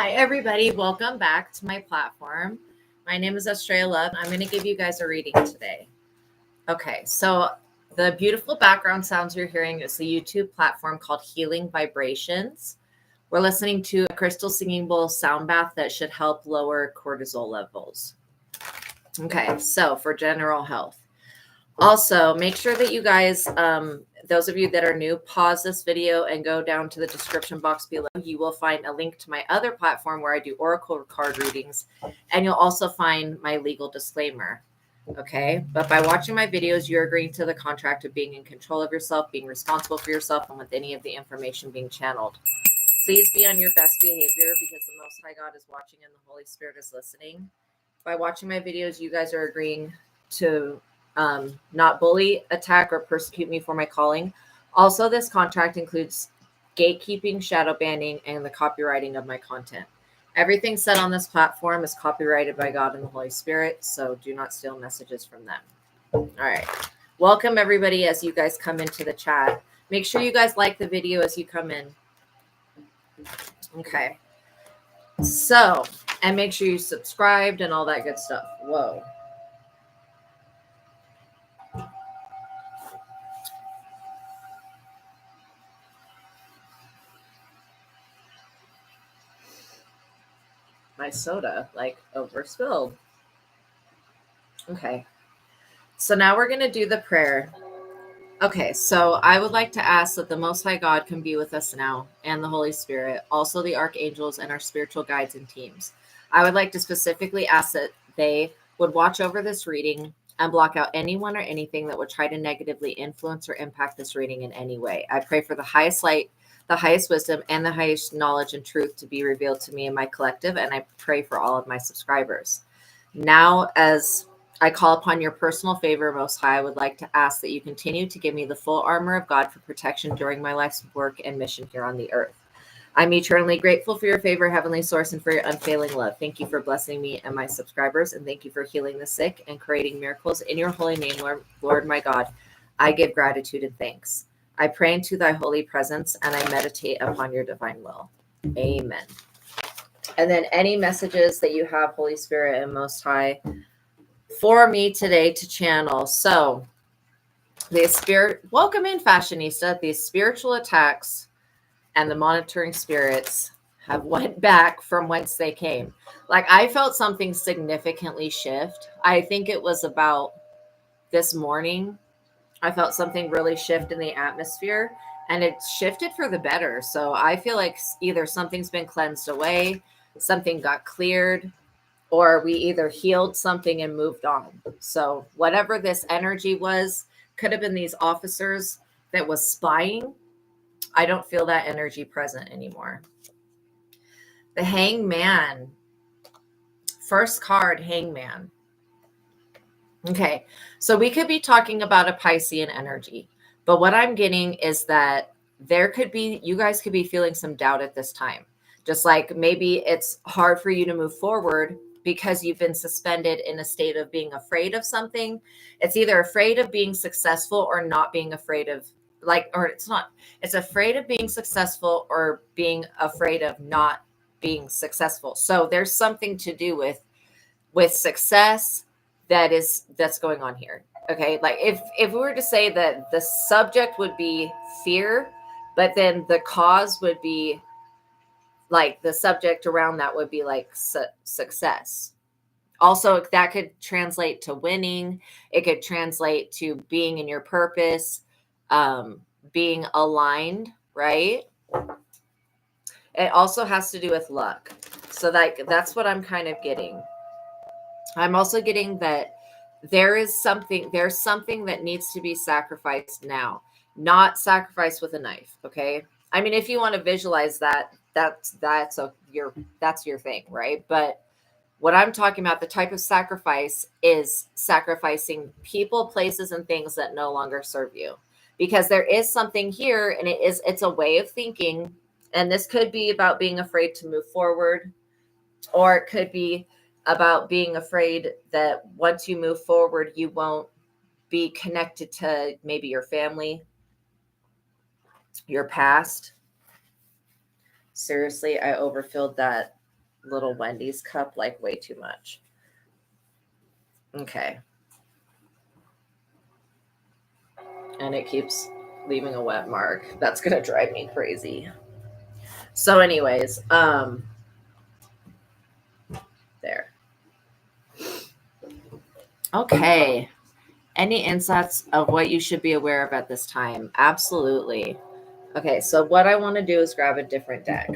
Hi, everybody. Welcome back to my platform. My name is Astraea Love. I'm going to give you guys a reading today. Okay, so the beautiful background sounds you're hearing is the YouTube platform called Healing Vibrations. We're listening to a crystal singing bowl sound bath that should help lower cortisol levels. Okay, so for general health. Also, make sure that you guys, those of you that are new, pause this video and go down to the description box below. You will find a link to my other platform where I do oracle card readings, and you'll also find my legal disclaimer. Okay, but by watching my videos, you're agreeing to the contract of being in control of yourself, being responsible for yourself, and with any of the information being channeled. Please be on your best behavior because the Most High God is watching and the Holy Spirit is listening. By watching my videos, you guys are agreeing to not bully, attack, or persecute me for my calling. Also, this contract includes gatekeeping, shadow banning, and the copywriting of my content. Everything said on this platform is copyrighted by God and the Holy Spirit, so do not steal messages from them. All right. Welcome, everybody, as you guys come into the chat. Make sure you guys like the video as you come in. Okay. So, and make sure you subscribed and all that good stuff. Whoa. My soda like overspilled. Okay. So now we're going to do the prayer. Okay. So I would like to ask that the Most High God can be with us now and the Holy Spirit, also the archangels and our spiritual guides and teams. I would like to specifically ask that they would watch over this reading and block out anyone or anything that would try to negatively influence or impact this reading in any way. I pray for the highest light, the highest wisdom, and the highest knowledge and truth to be revealed to me and my collective, and I pray for all of my subscribers. Now, as I call upon your personal favor, Most High, I would like to ask that you continue to give me the full armor of God for protection during my life's work and mission here on the earth. I'm eternally grateful for your favor, Heavenly Source, and for your unfailing love. Thank you for blessing me and my subscribers, and thank you for healing the sick and creating miracles in your holy name, Lord my God. I give gratitude and thanks. I pray into thy holy presence, and I meditate upon your divine will. Amen. And then any messages that you have, Holy Spirit and Most High, for me today to channel. So, welcome in, Fashionista. These spiritual attacks and the monitoring spirits have went back from whence they came. Like, I felt something significantly shift. I think it was about this morning. I felt something really shift in the atmosphere, and it shifted for the better. So I feel like either something's been cleansed away, something got cleared, or we either healed something and moved on. So whatever this energy was, could have been these officers that was spying. I don't feel that energy present anymore. The Hangman. First card, Hangman. Okay, so we could be talking about a Piscean energy, but what I'm getting is that you guys could be feeling some doubt at this time. Just like maybe it's hard for you to move forward because you've been suspended in a state of being afraid of something. It's either afraid of being successful or not being afraid of it's afraid of being successful or being afraid of not being successful. So there's something to do with success that's going on here. Okay, like if we were to say that the subject would be fear, but then the cause would be like the subject around that would be like success. Also, that could translate to winning. It could translate to being in your purpose, being aligned, right? It also has to do with luck. So that's what I'm kind of getting. I'm also getting that there's something that needs to be sacrificed now, not sacrificed with a knife. Okay. I mean, if you want to visualize that, that's your thing, right? But what I'm talking about, the type of sacrifice is sacrificing people, places, and things that no longer serve you, because there is something here, and it's a way of thinking. And this could be about being afraid to move forward, or it could be about being afraid that once you move forward, you won't be connected to maybe your family, your past. Seriously, I overfilled that little Wendy's cup like way too much. Okay. And it keeps leaving a wet mark. That's going to drive me crazy. So anyways, there. Okay. Any insights of what you should be aware of at this time? Absolutely. Okay, so what I want to do is grab a different deck.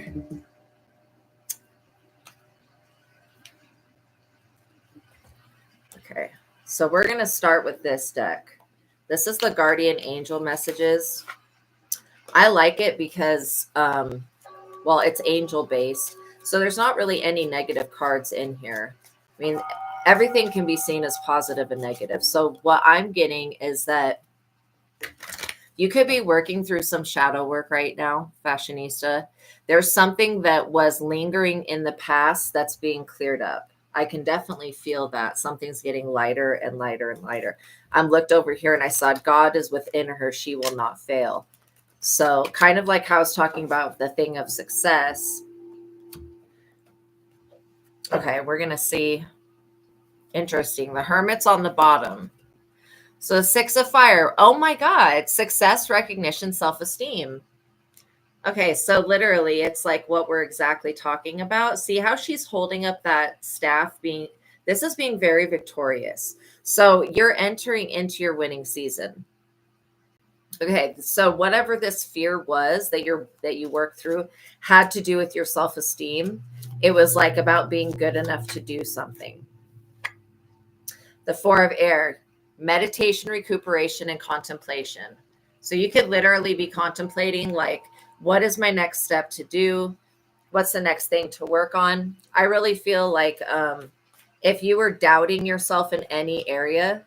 Okay, so we're going to start with this deck. This is the Guardian Angel Messages. I like it because, well, it's angel based. So there's not really any negative cards in here. I mean, everything can be seen as positive and negative. So what I'm getting is that you could be working through some shadow work right now, fashionista. There's something that was lingering in the past that's being cleared up. I can definitely feel that something's getting lighter and lighter and lighter. I'm looked over here and I saw God is within her. She will not fail. So kind of like how I was talking about the thing of success. Okay, we're going to see. Interesting. The Hermit's on the bottom. So 6 of Fire. Oh my God. Success, recognition, self-esteem. Okay, so literally it's like what we're exactly talking about. See how she's holding up that staff this is being very victorious. So you're entering into your winning season. Okay, so whatever this fear was that you worked through had to do with your self-esteem. It was like about being good enough to do something. The 4 of Air, meditation, recuperation, and contemplation. So you could literally be contemplating like, what is my next step to do? What's the next thing to work on? I really feel like if you were doubting yourself in any area,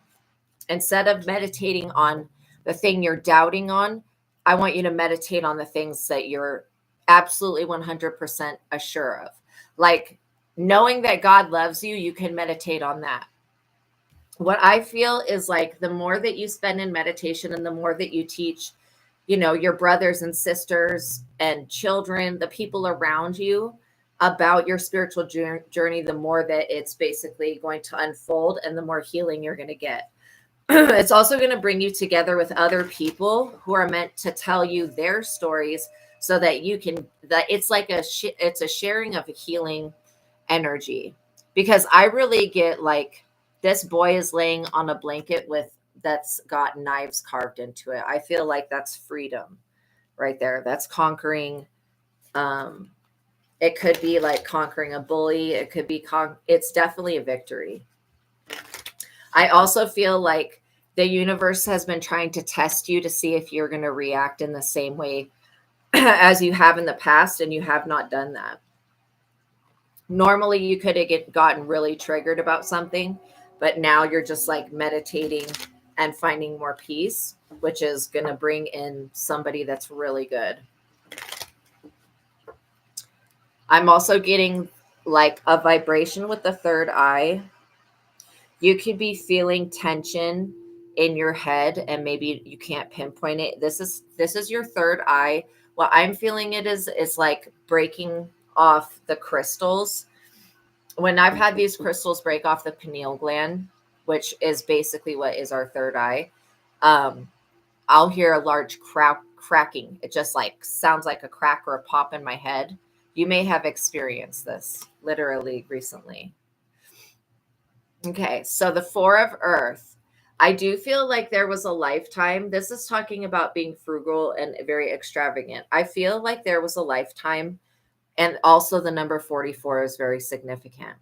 instead of meditating on the thing you're doubting on, I want you to meditate on the things that you're absolutely 100% assured of. Like knowing that God loves you, you can meditate on that. What I feel is like the more that you spend in meditation and the more that you teach, your brothers and sisters and children, the people around you about your spiritual journey, the more that it's basically going to unfold and the more healing you're going to get. It's also going to bring you together with other people who are meant to tell you their stories so that it's like it's a sharing of a healing energy. Because I really get like, this boy is laying on a blanket that's got knives carved into it. I feel like that's freedom right there. That's conquering. It could be like conquering a bully. It could be, it's definitely a victory. I also feel like the universe has been trying to test you to see if you're going to react in the same way as you have in the past, and you have not done that. Normally, you could have gotten really triggered about something, but now you're just like meditating and finding more peace, which is going to bring in somebody that's really good. I'm also getting like a vibration with the third eye. You could be feeling tension in your head and maybe you can't pinpoint it. This is your third eye. What I'm feeling is like breaking off the crystals. When I've had these crystals break off the pineal gland, which is basically what is our third eye, I'll hear a large cracking. It just like sounds like a crack or a pop in my head. You may have experienced this literally recently. Okay, so the 4 of Earth. I do feel like there was a lifetime. This is talking about being frugal and very extravagant. I feel like there was a lifetime, and also the number 44 is very significant.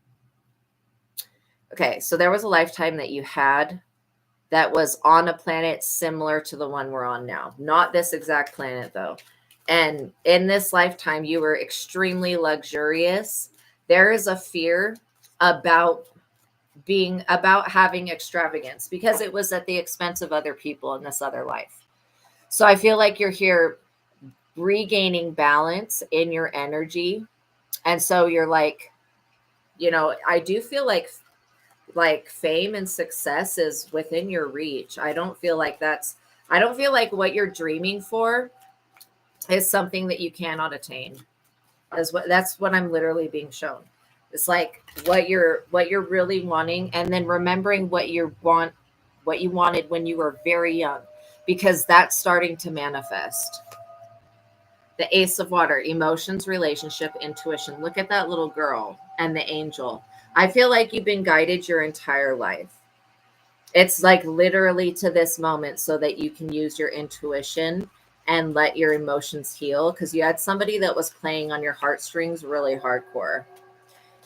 Okay, so there was a lifetime that you had that was on a planet similar to the one we're on now. Not this exact planet, though. And in this lifetime, you were extremely luxurious. There is a fear about having extravagance because it was at the expense of other people in this other life. So I feel like you're here regaining balance in your energy. And so you're like, I do feel like fame and success is within your reach. I don't feel like what you're dreaming for is something that you cannot attain. That's what I'm literally being shown. It's like what you're really wanting, and then remembering what you wanted when you were very young, because that's starting to manifest. The Ace of Water, emotions, relationship, intuition. Look at that little girl and the angel. I feel like you've been guided your entire life. It's like literally to this moment so that you can use your intuition and let your emotions heal, because you had somebody that was playing on your heartstrings really hardcore.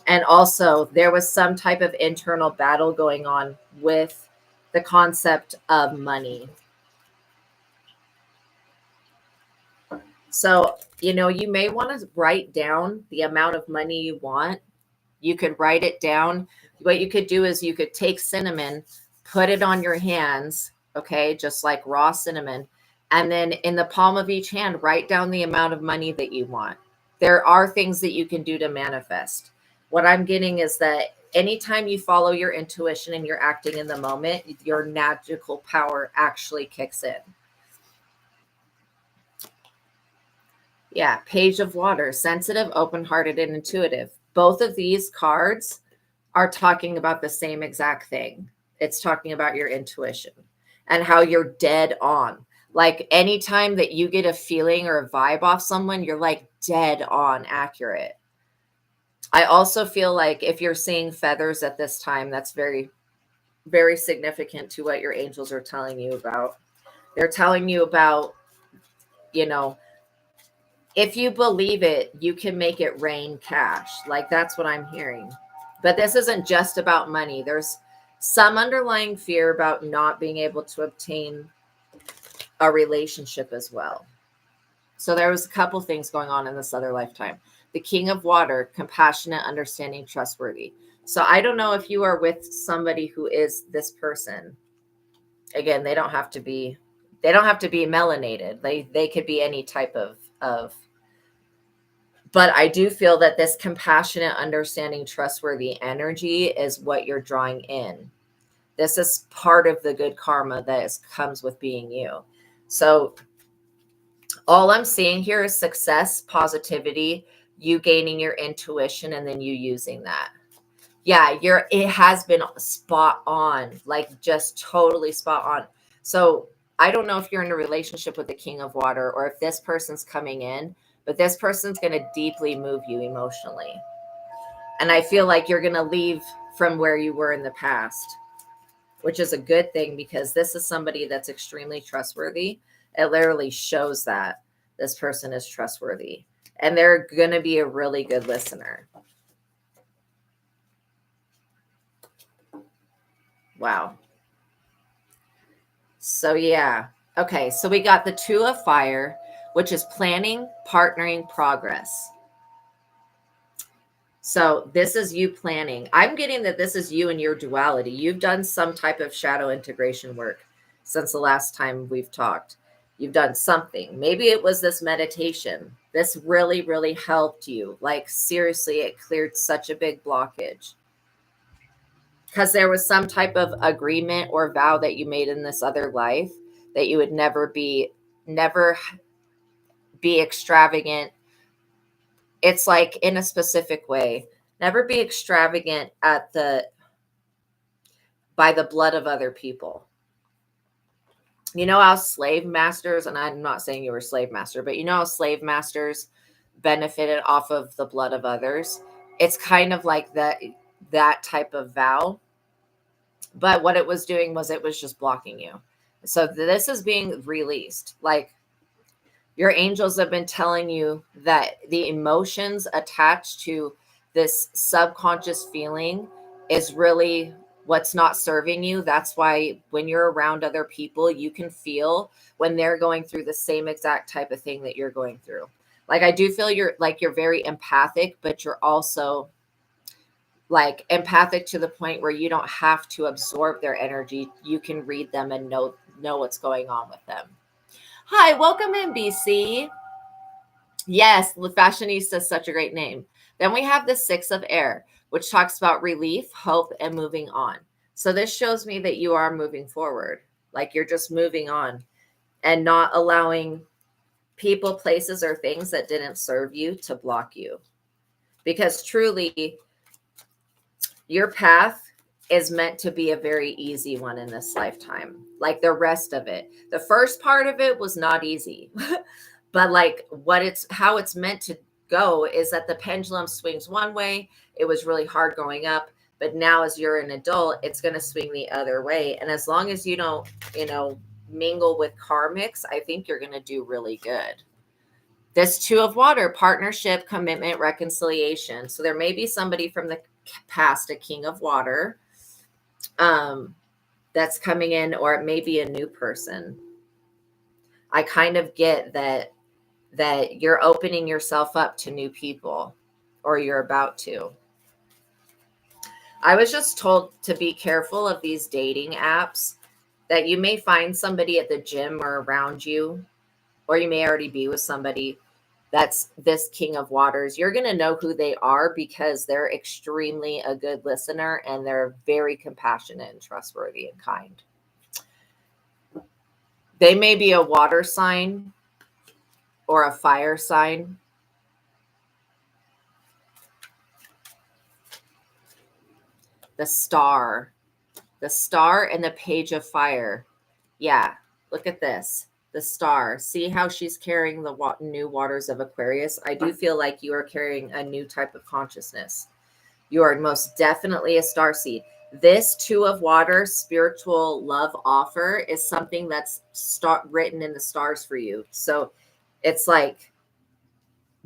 And also, there was some type of internal battle going on with the concept of money. So, you may want to write down the amount of money you want. You could write it down. What you could do is you could take cinnamon, put it on your hands, okay, just like raw cinnamon. And then in the palm of each hand, write down the amount of money that you want. There are things that you can do to manifest. What I'm getting is that anytime you follow your intuition and you're acting in the moment, your magical power actually kicks in. Yeah, Page of Water, sensitive, open-hearted, and intuitive. Both of these cards are talking about the same exact thing. It's talking about your intuition and how you're dead on. Like anytime that you get a feeling or a vibe off someone, you're like dead on accurate. I also feel like if you're seeing feathers at this time, that's very, very significant to what your angels are telling you about. They're telling you about, if you believe it, you can make it rain cash. Like that's what I'm hearing. But this isn't just about money. There's some underlying fear about not being able to obtain a relationship as well. So there was a couple things going on in this other lifetime. The King of Water, compassionate, understanding, trustworthy. So I don't know if you are with somebody who is this person. Again, they don't have to be melanated. They could be any type of but I do feel that this compassionate, understanding, trustworthy energy is what you're drawing in. This is part of the good karma that comes with being you. So all I'm seeing here is success, positivity, you gaining your intuition, and then you using that. Yeah, it has been spot on, like just totally spot on. So I don't know if you're in a relationship with the King of Water or if this person's coming in, but this person's going to deeply move you emotionally. And I feel like you're going to leave from where you were in the past, which is a good thing because this is somebody that's extremely trustworthy. It literally shows that this person is trustworthy and they're going to be a really good listener. Wow. So yeah. Okay. So we got the Two of Fire, which is planning, partnering, progress. So this is you planning. I'm getting that this is you and your duality. You've done some type of shadow integration work since the last time we've talked. You've done something. Maybe it was this meditation. This really, really helped you. Like seriously, it cleared such a big blockage. Because there was some type of agreement or vow that you made in this other life that you would never be extravagant. It's like in a specific way, never be extravagant by the blood of other people. You know how slave masters, and I'm not saying you were a slave master, but you know how slave masters benefited off of the blood of others. It's kind of like that type of vow. But what it was doing was it was just blocking you. So this is being released. Like your angels have been telling you that the emotions attached to this subconscious feeling is really what's not serving you. That's why when you're around other people, you can feel when they're going through the same exact type of thing that you're going through. Like I do feel you're very empathic, but you're also like empathic to the point where you don't have to absorb their energy. You can read them and know what's going on with them. Hi, welcome in, BC. Yes, the Fashionista is such a great name. Then we have the Six of Air, which talks about relief, hope, and moving on. So this shows me that you are moving forward. Like you're just moving on and not allowing people, places, or things that didn't serve you to block you. Because truly, Your path is meant to be a very easy one in this lifetime. Like the rest of it. The first part of it was not easy. But like how it's meant to go is that the pendulum swings one way. It was really hard growing up, but now as you're an adult, it's going to swing the other way. And as long as you don't, mingle with karmics, I think you're going to do really good. This Two of Water, partnership, commitment, reconciliation. So there may be somebody from the past, a King of Water, that's coming in, or it may be a new person. I kind of get that you're opening yourself up to new people, or you're about to. I was just told to be careful of these dating apps, that you may find somebody at the gym or around you, or you may already be with somebody that's this King of Waters. You're going to know who they are because they're extremely a good listener, and they're very compassionate and trustworthy and kind. They may be a water sign or a fire sign. The star and the Page of Fire. Yeah, look at this. The star. See how she's carrying the new waters of Aquarius? I do feel like you are carrying a new type of consciousness. You are most definitely a star seed. This Two of Water spiritual love offer is something that's written in the stars for you. So it's like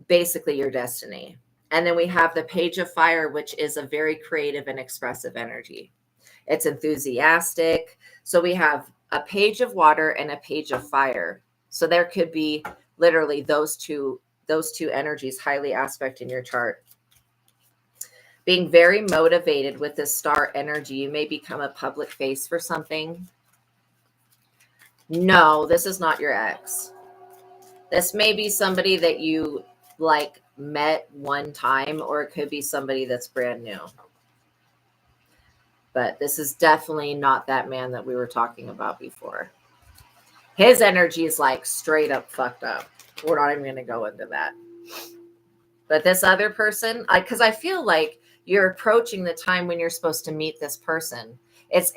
basically your destiny. And then we have the Page of Fire, which is a very creative and expressive energy. It's enthusiastic. So we have a Page of Water and a Page of Fire. So there could be literally those two energies highly aspect in your chart. Being very motivated with this star energy, you may become a public face for something. No, this is not your ex. This may be somebody that you like met one time, or it could be somebody that's brand new. But this is definitely not that man that we were talking about before. His energy is like straight up fucked up. We're not even going to go into that. But this other person, because I feel like you're approaching the time when you're supposed to meet this person.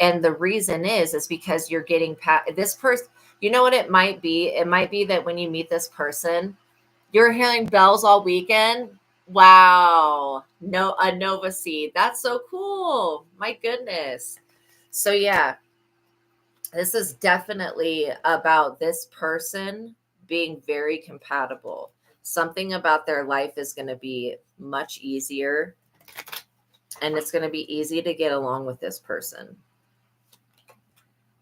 And the reason is because you're getting past this person. You know what it might be? It might be that when you meet this person, you're hearing bells all weekend. Wow. No, a Nova seed. That's so cool. My goodness. So yeah, this is definitely about this person being very compatible. Something about their life is going to be much easier, and it's going to be easy to get along with this person.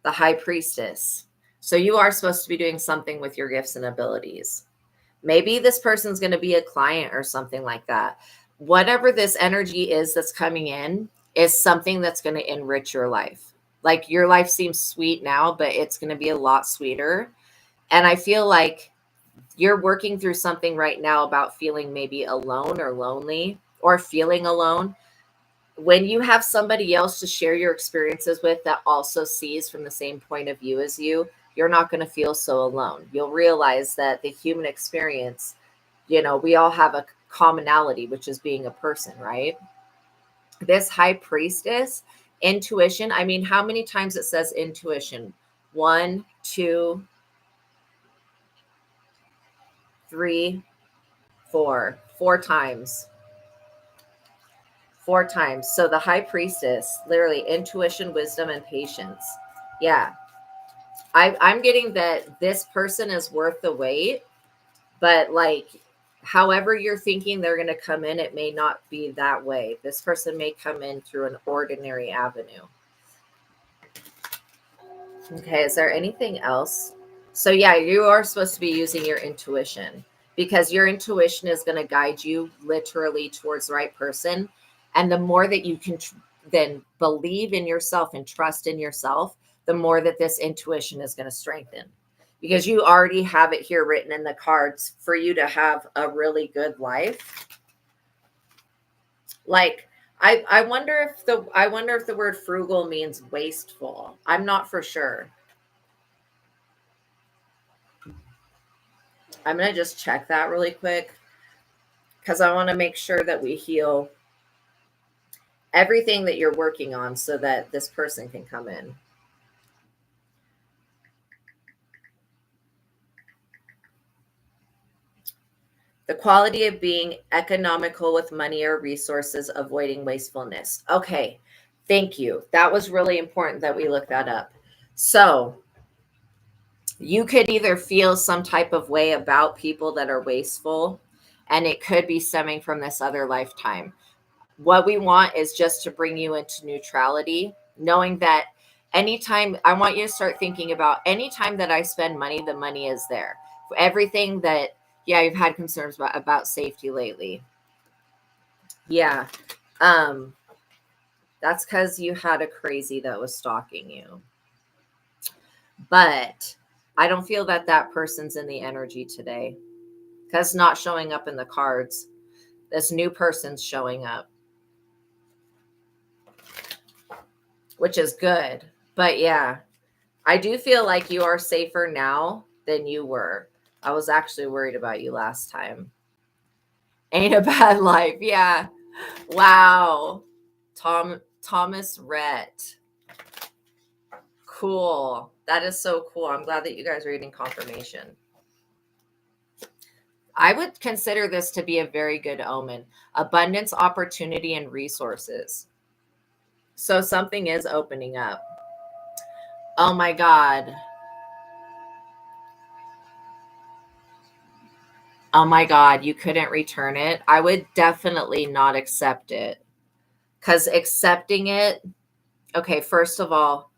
The High Priestess. So you are supposed to be doing something with your gifts and abilities. Maybe this person's going to be a client or something like that. Whatever this energy is that's coming in is something that's going to enrich your life. Like your life seems sweet now, but it's going to be a lot sweeter. And I feel like you're working through something right now about feeling maybe alone or lonely, or feeling alone. When you have somebody else to share your experiences with that also sees from the same point of view as you, you're not going to feel so alone. You'll realize that the human experience, we all have a commonality, which is being a person, right? This High Priestess, intuition. I mean, how many times it says intuition? 1, 2, 3, 4. 4 times. 4 times. So the High Priestess, literally intuition, wisdom, and patience. Yeah. I'm getting that this person is worth the wait, but like, however you're thinking they're going to come in, it may not be that way. This person may come in through an ordinary avenue. Okay, is there anything else? So yeah, you are supposed to be using your intuition, because your intuition is going to guide you literally towards the right person. And the more that you can then believe in yourself and trust in yourself, the more that this intuition is going to strengthen, because you already have it here written in the cards for you to have a really good life. Like, I wonder if the word frugal means wasteful. I'm not for sure. I'm going to just check that really quick, because I want to make sure that we heal everything that you're working on so that this person can come in. The quality of being economical with money or resources, avoiding wastefulness. Okay, thank you. That was really important that we look that up. So you could either feel some type of way about people that are wasteful, and it could be stemming from this other lifetime. What we want is just to bring you into neutrality, knowing that anytime, I want you to start thinking about anytime that I spend money, the money is there. Everything that, yeah, you've had concerns about safety lately. Yeah. That's because you had a crazy that was stalking you. But I don't feel that that person's in the energy today, because not showing up in the cards. This new person's showing up, which is good. But yeah, I do feel like you are safer now than you were. I was actually worried about you last time. Ain't a bad life. Yeah. Wow. Thomas Rhett. Cool. That is so cool. I'm glad that you guys are reading confirmation. I would consider this to be a very good omen. Abundance, opportunity, and resources. So something is opening up. Oh my God. Oh my God, you couldn't return it. I would definitely not accept it. Because accepting it, okay, first of all,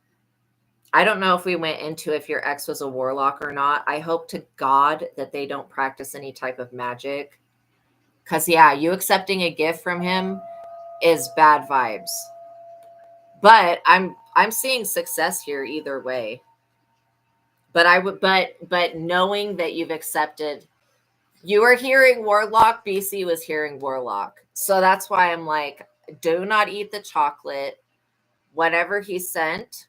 I don't know if we went into if your ex was a warlock or not. I hope to God that they don't practice any type of magic. Because, yeah, you accepting a gift from him is bad vibes. But I'm seeing success here either way. But I would but knowing that you've accepted, you were hearing warlock, BC was hearing warlock. So that's why I'm like, do not eat the chocolate. Whatever he sent,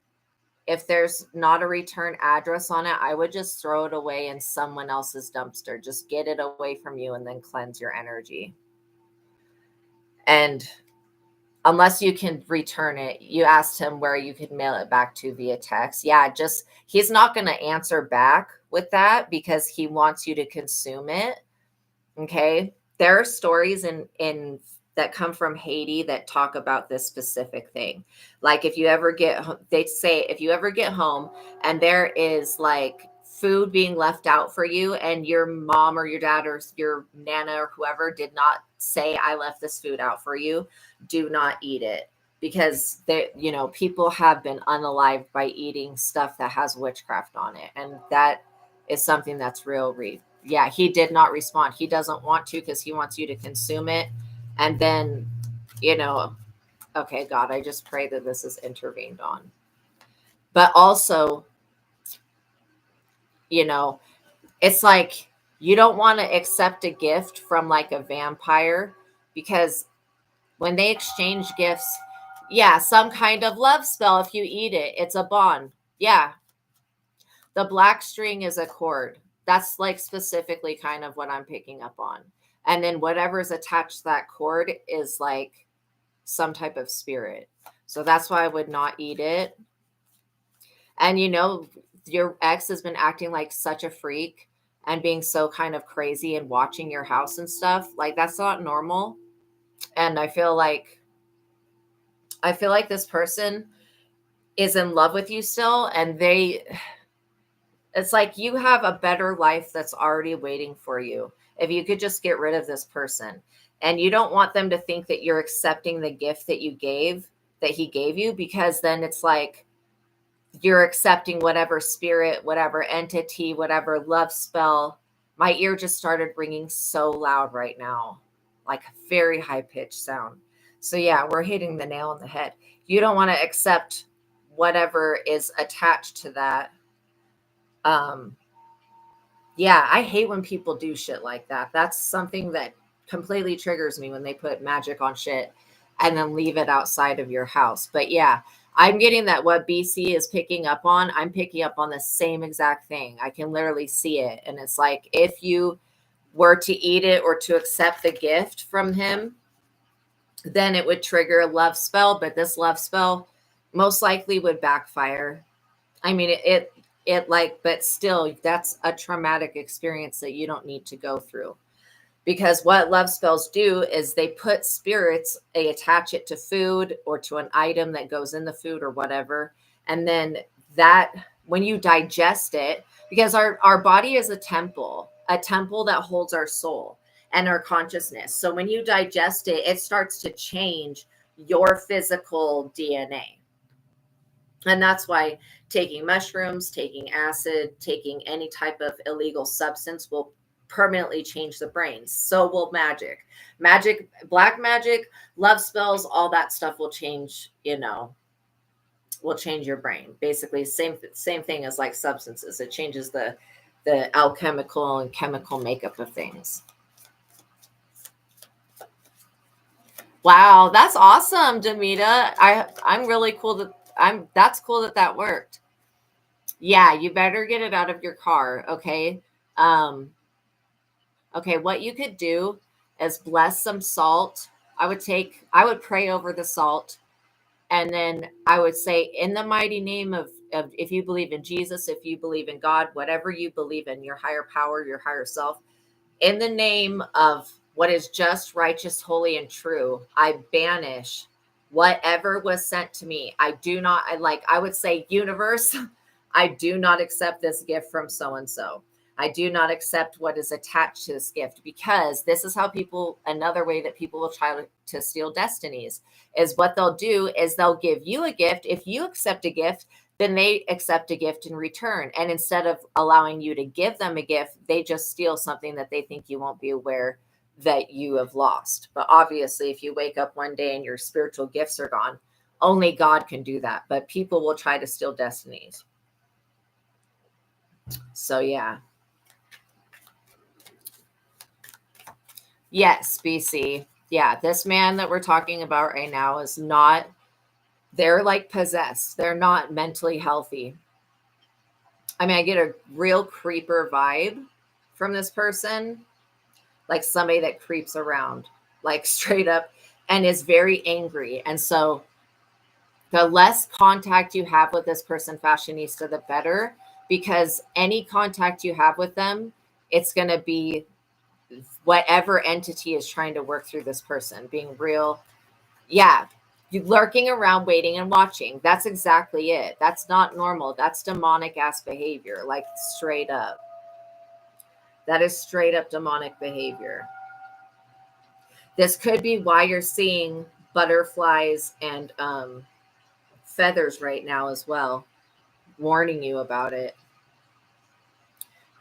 if there's not a return address on it, I would just throw it away in someone else's dumpster. Just get it away from you and then cleanse your energy. And unless you can return it, you asked him where you could mail it back to via text. Yeah, just he's not going to answer back with that because he wants you to consume it. Okay. There are stories in that come from Haiti that talk about this specific thing. Like if you ever get, they say if you ever get home and there is like food being left out for you and your mom or your dad or your nana or whoever did not say, I left this food out for you, do not eat it. Because they, you know, people have been unalived by eating stuff that has witchcraft on it. And that is something that's real. Yeah, he did not respond. He doesn't want to because he wants you to consume it. And then, you know, okay, God, I just pray that this is intervened on. But also, you know, it's like you don't want to accept a gift from like a vampire because when they exchange gifts, yeah, some kind of love spell, if you eat it, it's a bond. Yeah. The black string is a cord. That's like specifically kind of what I'm picking up on. And then whatever's attached to that cord is like some type of spirit. So that's why I would not eat it. And you know, your ex has been acting like such a freak and being so kind of crazy and watching your house and stuff. Like that's not normal. And I feel like this person is in love with you still, and it's like you have a better life that's already waiting for you if you could just get rid of this person. And you don't want them to think that you're accepting the gift that he gave you, because then it's like you're accepting whatever spirit, whatever entity, whatever love spell. My ear just started ringing so loud right now, like a very high pitched sound. So yeah, we're hitting the nail on the head. You don't want to accept whatever is attached to that. Yeah, I hate when people do shit like that. That's something that completely triggers me when they put magic on shit and then leave it outside of your house. But yeah, I'm getting that what BC is picking up on, I'm picking up on the same exact thing. I can literally see it. And it's like, if you were to eat it or to accept the gift from him, then it would trigger a love spell, but this love spell most likely would backfire. I mean, it like, but still, that's a traumatic experience that you don't need to go through. Because what love spells do is they put spirits, they attach it to food or to an item that goes in the food or whatever. And then that, when you digest it, because our body is a temple that holds our soul and our consciousness. So when you digest it, it starts to change your physical DNA. And that's why taking mushrooms, taking acid, taking any type of illegal substance will permanently change the brain. So will magic. Magic, black magic, love spells, all that stuff will change, will change your brain. Basically, same thing as like substances. It changes the alchemical and chemical makeup of things. Wow, that's awesome, Demita. I'm really cool that's cool that worked. Yeah, you better get it out of your car, okay? Okay, what you could do is bless some salt. I would pray over the salt, and then I would say, in the mighty name of if you believe in Jesus, if you believe in God, whatever you believe in, your higher power, your higher self, in the name of what is just, righteous, holy, and true, I banish whatever was sent to me. I would say, universe, I do not accept this gift from so-and-so. I do not accept what is attached to this gift, because this is how another way that people will try to steal destinies is what they'll do is they'll give you a gift. If you accept a gift, then they accept a gift in return. And instead of allowing you to give them a gift, they just steal something that they think you won't be aware that you have lost. But obviously, if you wake up one day and your spiritual gifts are gone, only God can do that. But people will try to steal destinies. So, yeah. Yes, BC. Yeah, this man that we're talking about right now is not, they're like possessed. They're not mentally healthy. I mean, I get a real creeper vibe from this person, like somebody that creeps around, like straight up, and is very angry. And so the less contact you have with this person, fashionista, the better, because any contact you have with them, it's going to be whatever entity is trying to work through this person being real. Yeah. You lurking around, waiting and watching. That's exactly it. That's not normal. That's demonic ass behavior. Like straight up. That is straight up demonic behavior. This could be why you're seeing butterflies and feathers right now as well, warning you about it.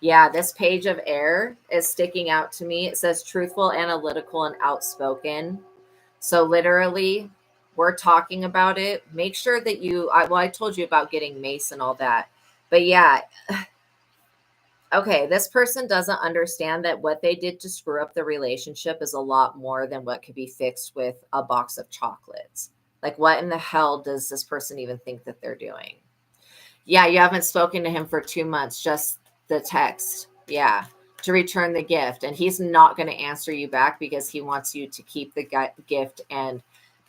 Yeah, this page of air is sticking out to me. It says truthful, analytical, and outspoken. So literally, we're talking about it. Make sure that I told you about getting mace and all that. But yeah, okay, this person doesn't understand that what they did to screw up the relationship is a lot more than what could be fixed with a box of chocolates. Like, what in the hell does this person even think that they're doing? Yeah, you haven't spoken to him for 2 months, just the text. Yeah, to return the gift. And he's not going to answer you back because he wants you to keep the gift and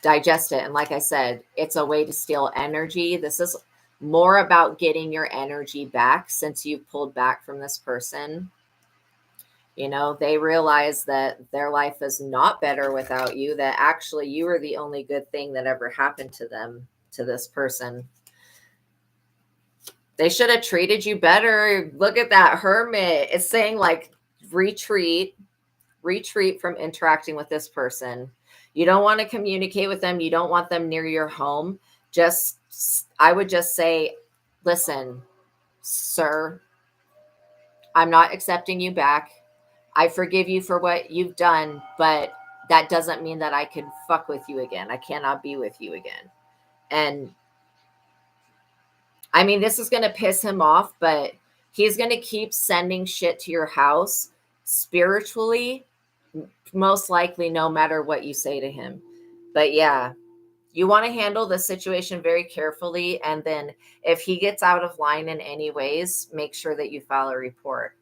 digest it. And like I said, it's a way to steal energy. This is more about getting your energy back since you've pulled back from this person. They realize that their life is not better without you, that actually you are the only good thing that ever happened to them, to this person. They should have treated you better. Look at that hermit. It's saying like retreat from interacting with this person. You don't want to communicate with them. You don't want them near your home. I would just say, listen, sir, I'm not accepting you back. I forgive you for what you've done, but that doesn't mean that I can fuck with you again. I cannot be with you again. And I mean, this is going to piss him off, but he's going to keep sending shit to your house spiritually, most likely, no matter what you say to him. But yeah, you want to handle the situation very carefully. And then if he gets out of line in any ways, make sure that you file a report,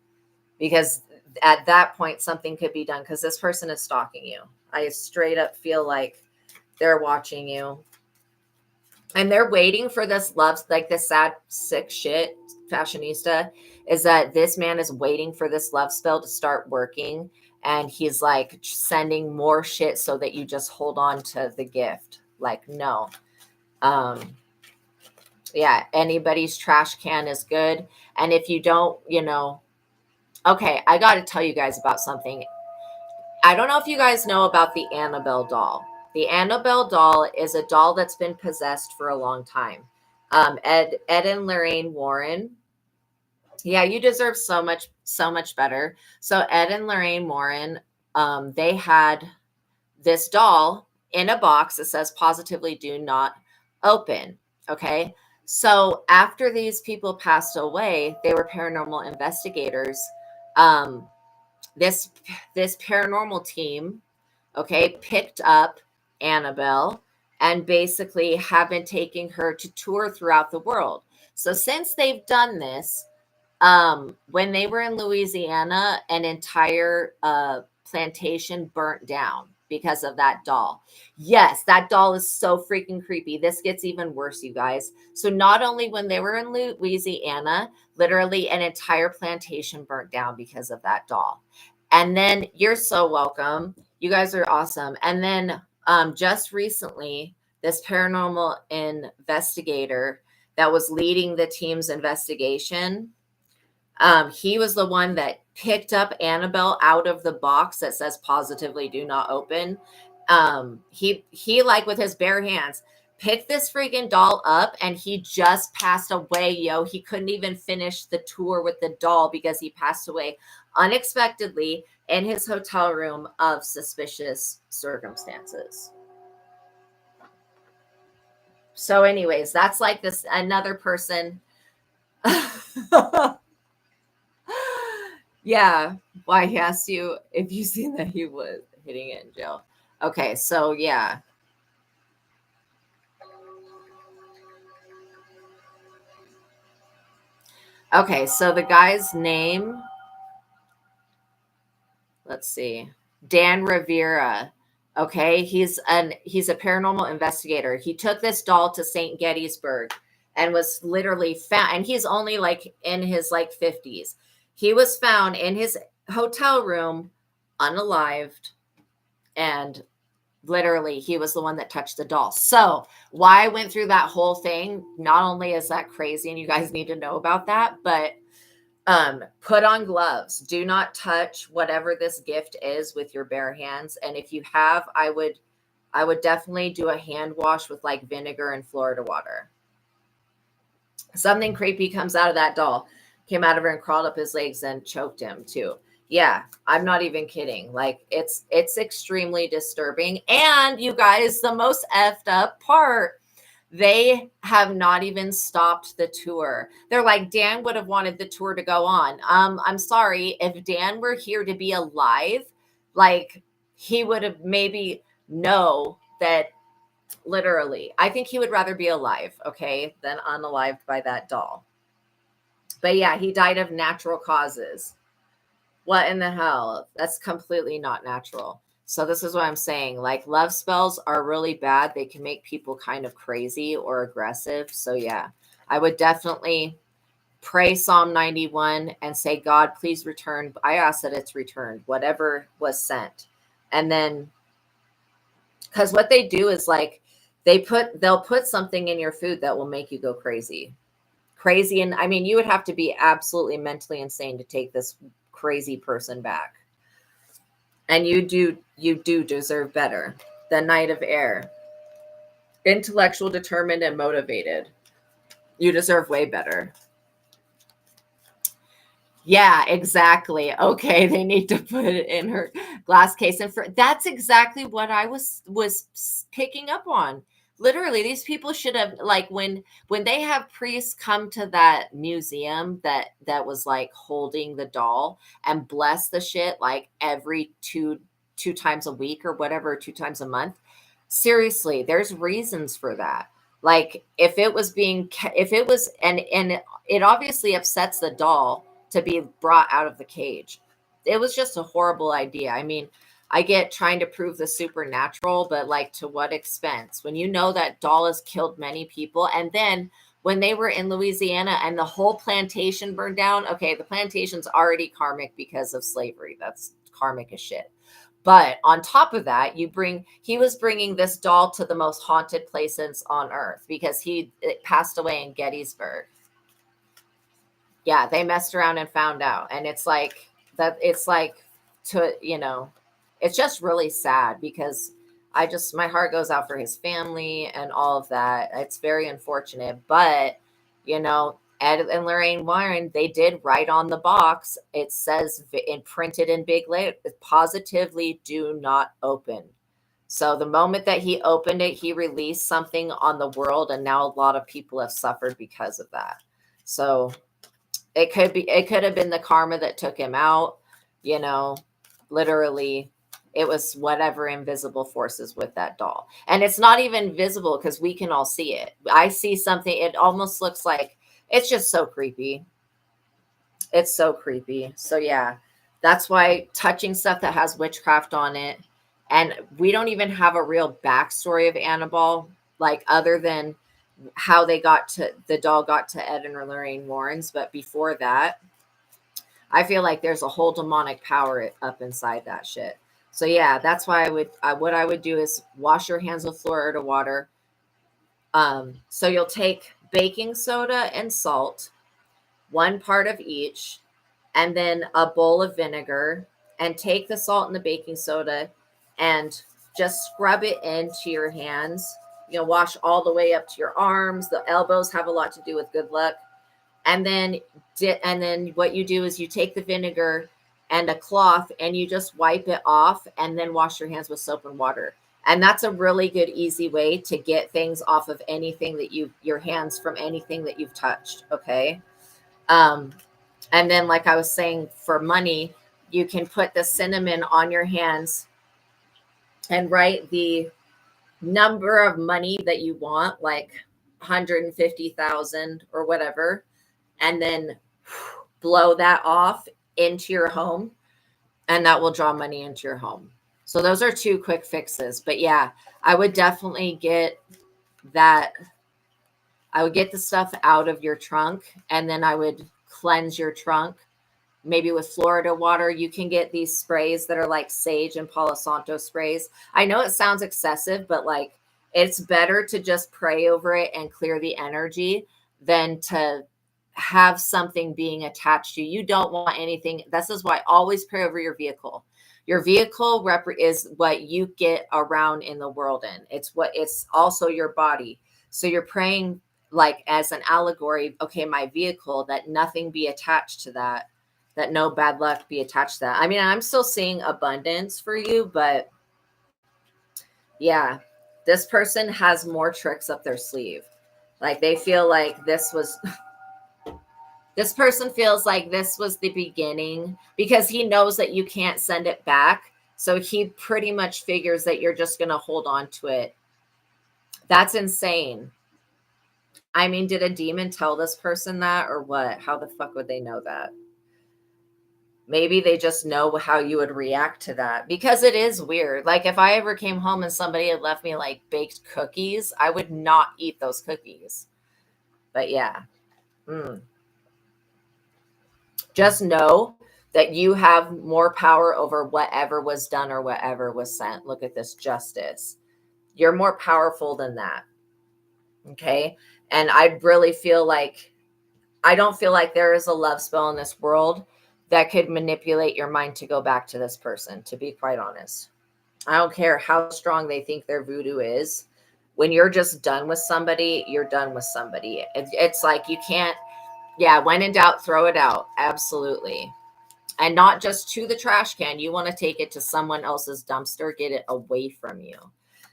because at that point, something could be done because this person is stalking you. I straight up feel like They're watching you. And they're waiting for this love, like this sad, sick shit fashionista, is that this man is waiting for this love spell to start working. And he's like sending more shit so that you just hold on to the gift. Like, no. Yeah, anybody's trash can is good. And if you don't, okay, I got to tell you guys about something. I don't know if you guys know about the Annabelle doll. The Annabelle doll is a doll that's been possessed for a long time. Ed and Lorraine Warren. Yeah, you deserve so much better. So Ed and Lorraine Warren, they had this doll in a box that says positively do not open. Okay. So after these people passed away, they were paranormal investigators. Um, this paranormal team, okay, picked up Annabelle and basically have been taking her to tour throughout the world. So since they've done this, when they were in Louisiana, an entire plantation burnt down because of that doll. Yes, that doll is so freaking creepy. This gets even worse, you guys. So not only when they were in Louisiana, literally an entire plantation burnt down because of that doll. And then you're so welcome. You guys are awesome. And then just recently, this paranormal investigator that was leading the team's investigation, he was the one that picked up Annabelle out of the box that says positively do not open. He like with his bare hands picked this freaking doll up, and he just passed away, yo. He couldn't even finish the tour with the doll because he passed away unexpectedly in his hotel room of suspicious circumstances. So anyways, that's like this another person. Yeah. Why he asked you if you seen that he was hitting it in jail. Okay, so yeah. Okay, so the guy's name, let's see, Dan Rivera. Okay, he's a paranormal investigator. He took this doll to St. Gettysburg and was literally found, and he's only like in his like 50s. He was found in his hotel room unalived, and literally he was the one that touched the doll. So why I went through that whole thing, not only is that crazy and you guys need to know about that, but put on gloves. Do not touch whatever this gift is with your bare hands. And if you have, I would definitely do a hand wash with like vinegar and Florida water. Something creepy comes out of that doll, came out of her and crawled up his legs and choked him too. Yeah, I'm not even kidding. Like it's extremely disturbing. And you guys, the most effed up part, they have not even stopped the tour. They're like, Dan would have wanted the tour to go on. I'm sorry, if Dan were here to be alive, like he would have maybe know that literally. I think he would rather be alive, okay, than unalived by that doll. But yeah, he died of natural causes. What in the hell? That's completely not natural. So this is what I'm saying. Like love spells are really bad. They can make people kind of crazy or aggressive. So yeah, I would definitely pray Psalm 91 and say, God, please return. I ask that it's returned, whatever was sent. And then, because what they do is like, they'll put something in your food that will make you go crazy. And I mean, you would have to be absolutely mentally insane to take this crazy person back. And you do deserve better. The Knight of Air. Intellectual, determined, and motivated. You deserve way better. Yeah, exactly. Okay, they need to put it in her glass case. And that's exactly what I was picking up on. Literally, these people should have, like, when they have priests come to that museum that was like holding the doll and bless the shit like every two times a week or whatever, 2 times a month. Seriously, there's reasons for that. Like if it was and it obviously upsets the doll to be brought out of the cage. It was just a horrible idea. I mean, I get trying to prove the supernatural, but like to what expense? When you know that doll has killed many people, and then when they were in Louisiana and the whole plantation burned down, okay, the plantation's already karmic because of slavery. That's karmic as shit. But on top of that, he was bringing this doll to the most haunted places on earth because it passed away in Gettysburg. Yeah, they messed around and found out. And it's like that, it's like it's just really sad because my heart goes out for his family and all of that. It's very unfortunate. But, Ed and Lorraine Warren, they did write on the box. It says printed in big letters, positively do not open. So the moment that he opened it, he released something on the world. And now a lot of people have suffered because of that. So it could have been the karma that took him out, literally. It was whatever invisible forces with that doll. And it's not even visible because we can all see it. I see something. It almost looks like, it's just so creepy. It's so creepy. So yeah, that's why touching stuff that has witchcraft on it, and we don't even have a real backstory of Annabelle, like other than how the doll got to Ed and Lorraine Warren's. But before that, I feel like there's a whole demonic power up inside that shit. So yeah, that's why what I would do is wash your hands with Florida water. So you'll take baking soda and salt, 1 part of each, and then a bowl of vinegar, and take the salt and the baking soda and just scrub it into your hands. Wash all the way up to your arms. The elbows have a lot to do with good luck. And then what you do is you take the vinegar and a cloth and you just wipe it off and then wash your hands with soap and water. And that's a really good, easy way to get things off of anything that your hands from anything that you've touched. Okay. And then, like I was saying, for money, you can put the cinnamon on your hands and write the number of money that you want, like 150,000 or whatever, and then blow that off into your home, and that will draw money into your home. So those are 2 quick fixes. But yeah, I would definitely get that. I would get the stuff out of your trunk, and then I would cleanse your trunk, maybe with Florida water. You can get these sprays that are like sage and Palo Santo sprays. I know it sounds excessive, but like, it's better to just pray over it and clear the energy than to have something being attached to you. You don't want anything. This is why always pray over your vehicle. Your vehicle is what you get around in the world in. It's also your body. So you're praying like as an allegory, okay, my vehicle, that nothing be attached to that no bad luck be attached to that. I mean, I'm still seeing abundance for you, but yeah, this person has more tricks up their sleeve. Like they feel like this person feels like this was the beginning because he knows that you can't send it back. So he pretty much figures that you're just going to hold on to it. That's insane. I mean, did a demon tell this person that or what? How the fuck would they know that? Maybe they just know how you would react to that, because it is weird. Like if I ever came home and somebody had left me like baked cookies, I would not eat those cookies. But yeah. Just know that you have more power over whatever was done or whatever was sent. Look at this justice. You're more powerful than that. Okay. And I really feel like, I don't feel like there is a love spell in this world that could manipulate your mind to go back to this person, to be quite honest. I don't care how strong they think their voodoo is. When you're just done with somebody, you're done with somebody. It's like you can't, when in doubt, throw it out. Absolutely. And not just to the trash can. You want to take it to someone else's dumpster, get it away from you.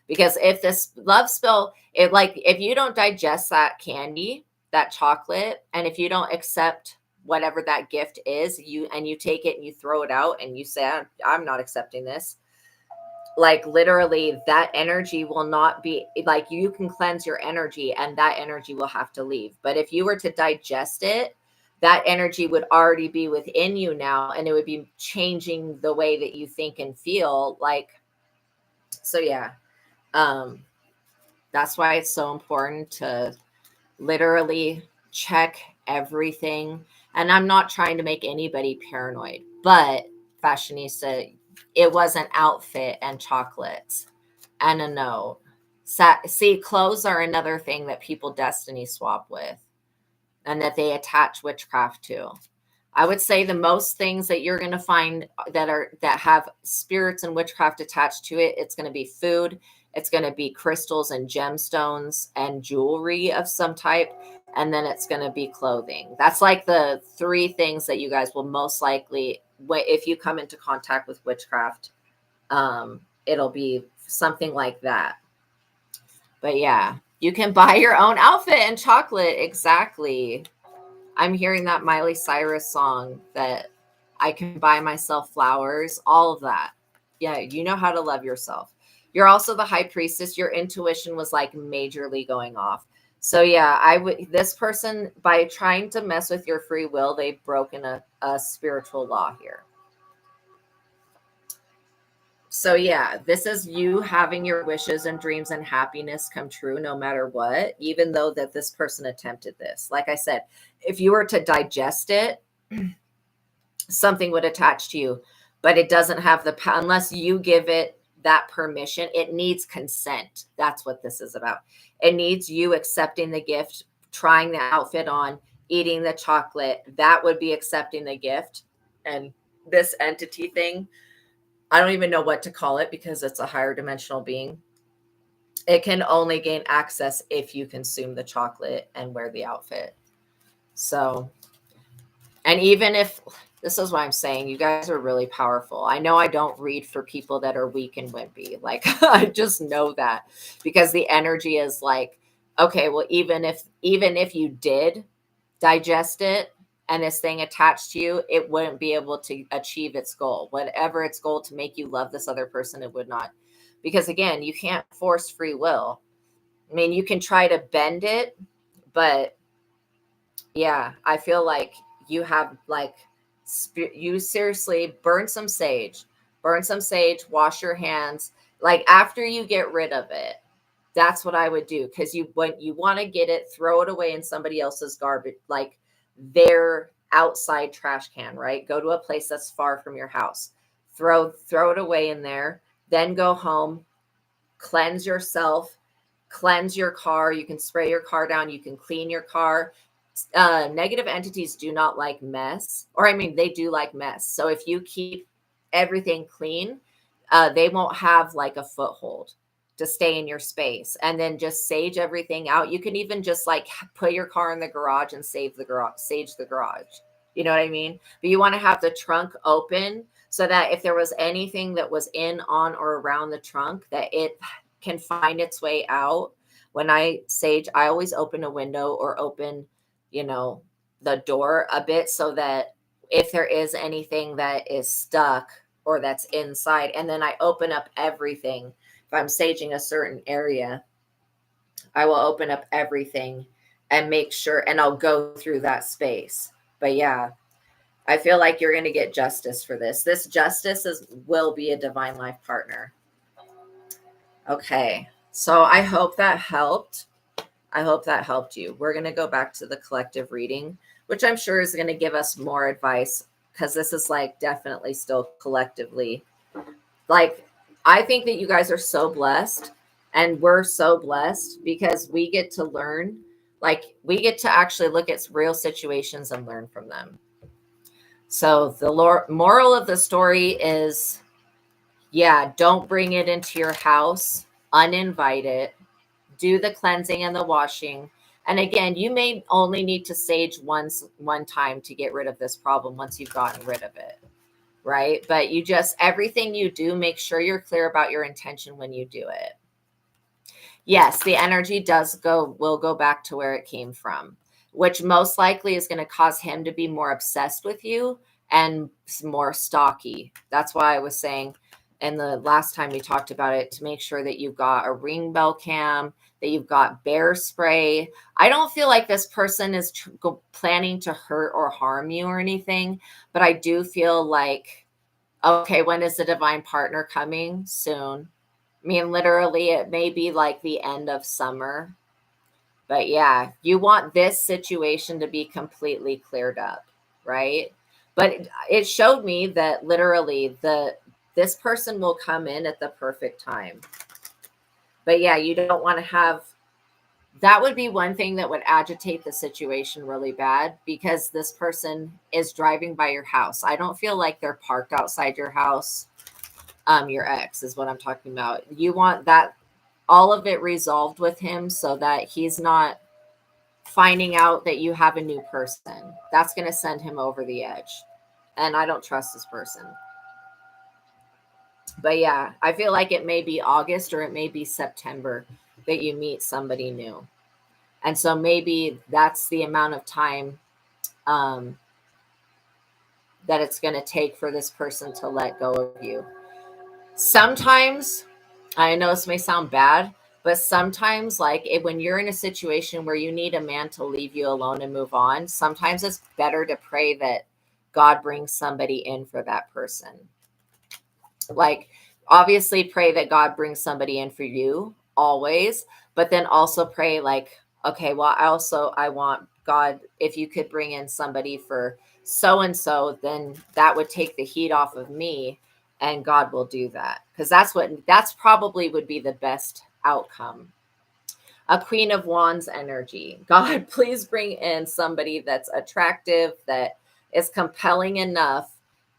Because if this love spell, if you don't digest that candy, that chocolate, and if you don't accept whatever that gift is, you take it and you throw it out and you say, I'm not accepting this. Like literally that energy will not be, like you can cleanse your energy and that energy will have to leave. But if you were to digest it, that energy would already be within you now, and it would be changing the way that you think and feel. Like, so yeah, um, that's why it's so important to literally check everything. And I'm not trying to make anybody paranoid, but fashionista, it was an outfit and chocolates and a note. See, clothes are another thing that people destiny swap with and that they attach witchcraft to. I would say the most things that you're going to find that have spirits and witchcraft attached to it, it's going to be food, it's going to be crystals and gemstones and jewelry of some type, and then it's going to be clothing. That's like the three things that you guys will most likely, if you come into contact with witchcraft, it'll be something like that. But yeah, you can buy your own outfit and chocolate. Exactly. I'm hearing that Miley Cyrus song that I can buy myself flowers, all of that. Yeah, you know how to love yourself. You're also the high priestess. Your intuition was like majorly going off. So yeah, this person, by trying to mess with your free will, they've broken a spiritual law here. So yeah, this is you having your wishes and dreams and happiness come true no matter what, even though that this person attempted this. Like I said, if you were to digest it, something would attach to you, but it doesn't have unless you give it that permission. It needs consent. That's what this is about. It needs you accepting the gift, trying the outfit on, eating the chocolate. That would be accepting the gift. And this entity thing, I don't even know what to call it because it's a higher dimensional being. It can only gain access if you consume the chocolate and wear the outfit. So, and even if, this is why I'm saying you guys are really powerful. I know I don't read for people that are weak and wimpy. Like, I just know that because the energy is like, okay, well, even if you did digest it, and this thing attached to you, it wouldn't be able to achieve its goal. Whatever its goal to make you love this other person, it would not. Because again, you can't force free will. I mean, you can try to bend it, but yeah, I feel like you have like, you seriously burn some sage, wash your hands. Like after you get rid of it, that's what I would do. Because when you want to get it, throw it away in somebody else's garbage, like their outside trash can, right? Go to a place that's far from your house. Throw it away in there. Then go home, cleanse yourself, cleanse your car. You can spray your car down. You can clean your car. Negative entities do not like mess, or I mean, they do like mess. So if you keep everything clean, they won't have like a foothold to stay in your space. And then just sage everything out. You can even just like put your car in the garage and sage the garage. You know what I mean? But you want to have the trunk open so that if there was anything that was in, on, or around the trunk, that it can find its way out. When I sage, I always open a window or open, the door a bit so that if there is anything that is stuck or that's inside, and then I open up everything. If I'm saging a certain area, I will open up everything and make sure, and I'll go through that space. But yeah, I feel like you're going to get justice for this. This justice will be a divine life partner. Okay. So I hope that helped. I hope that helped you. We're going to go back to the collective reading, which I'm sure is going to give us more advice because this is like definitely still collectively. Like, I think that you guys are so blessed, and we're so blessed because we get to learn. Like, we get to actually look at real situations and learn from them. So the moral of the story is, yeah, don't bring it into your house, uninvite it. Do the cleansing and the washing. And again, you may only need to sage one time to get rid of this problem once you've gotten rid of it, right? But everything you do, make sure you're clear about your intention when you do it. Yes, the energy will go back to where it came from, which most likely is going to cause him to be more obsessed with you and more stocky. That's why I was saying, and the last time we talked about it, to make sure that you've got a ring bell cam, that you've got bear spray. I don't feel like this person is planning to hurt or harm you or anything, but I do feel like, okay, when is the divine partner coming? Soon. I mean, literally, it may be like the end of summer. But yeah, you want this situation to be completely cleared up, right? But it showed me that literally this person will come in at the perfect time. But yeah, you don't want to have, that would be one thing that would agitate the situation really bad, because this person is driving by your house. I don't feel like they're parked outside your house. Your ex is what I'm talking about. You want that, all of it resolved with him, so that he's not finding out that you have a new person. That's going to send him over the edge. And I don't trust this person. But yeah, I feel like it may be August or it may be September that you meet somebody new. And so maybe that's the amount of time that it's going to take for this person to let go of you. Sometimes, I know this may sound bad, but sometimes, like when you're in a situation where you need a man to leave you alone and move on, sometimes it's better to pray that God brings somebody in for that person. Like, obviously pray that God brings somebody in for you always, but then also pray like, okay, well, I want God, if you could bring in somebody for so-and-so, then that would take the heat off of me, and God will do that. Because that's probably would be the best outcome. A Queen of Wands energy. God, please bring in somebody that's attractive, that is compelling enough,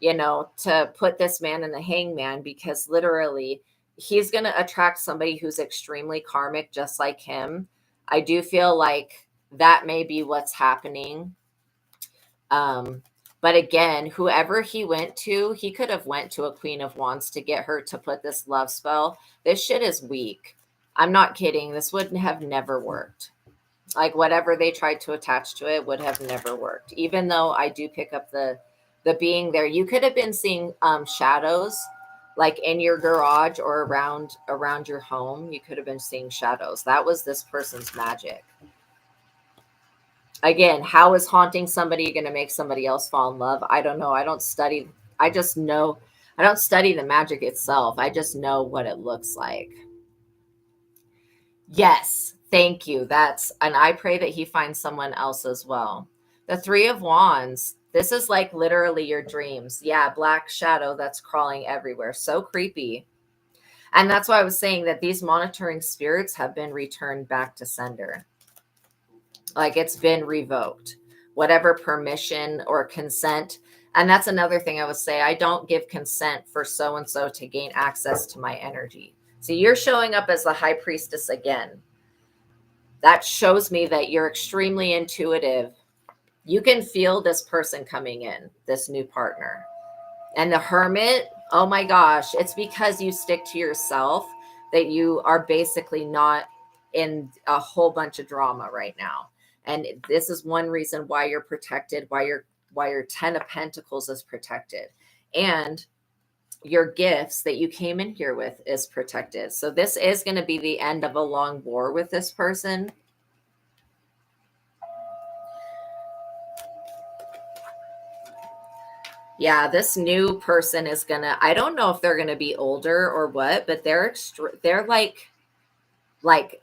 to put this man in the hangman, because literally he's going to attract somebody who's extremely karmic, just like him. I do feel like that may be what's happening. But again, whoever he went to, he could have went to a Queen of Wands to get her to put this love spell. This shit is weak. I'm not kidding. This would have never worked. Like, whatever they tried to attach to it would have never worked. Even though I do pick up the being there. You could have been seeing shadows, like in your garage or around your home. You could have been seeing shadows. That was this person's magic. Again, how is haunting somebody going to make somebody else fall in love? I don't know. I don't study. I just know. I don't study the magic itself. I just know what it looks like. Yes, thank you. And I pray that he finds someone else as well. The Three of Wands. This is like literally your dreams. Yeah, black shadow that's crawling everywhere. So creepy. And that's why I was saying that these monitoring spirits have been returned back to sender. Like, it's been revoked. Whatever permission or consent. And that's another thing I would say. I don't give consent for so-and-so to gain access to my energy. So you're showing up as the high priestess again. That shows me that you're extremely intuitive. You can feel this person coming in, this new partner. And the Hermit, oh my gosh, it's because you stick to yourself that you are basically not in a whole bunch of drama right now. And this is one reason why you're protected, why your 10 of Pentacles is protected. And your gifts that you came in here with is protected. So this is going to be the end of a long war with this person. Yeah, this new person is gonna, I don't know if they're gonna be older or what, but they're like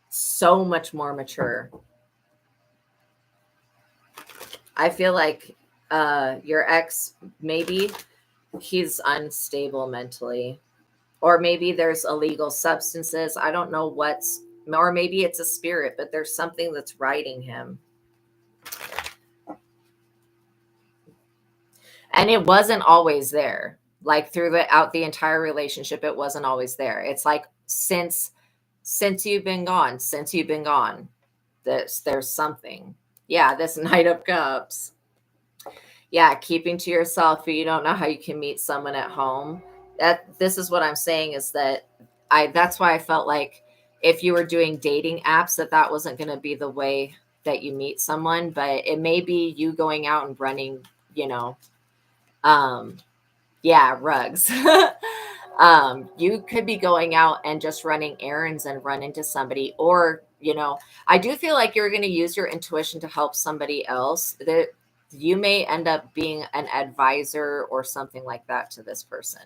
so much more mature. I feel like your ex, maybe he's unstable mentally, or maybe there's illegal substances. I don't know or maybe it's a spirit, but there's something that's riding him. And it wasn't always there. Like throughout the entire relationship, it wasn't always there. It's like since you've been gone, there's something. Yeah, this Knight of Cups. Yeah, keeping to yourself, but you don't know how you can meet someone at home. This is what I'm saying, is that that's why I felt like if you were doing dating apps, that wasn't going to be the way that you meet someone, but it may be you going out and running, yeah, rugs. You could be going out and just running errands and run into somebody, or, I do feel like you're going to use your intuition to help somebody else. That you may end up being an advisor or something like that to this person.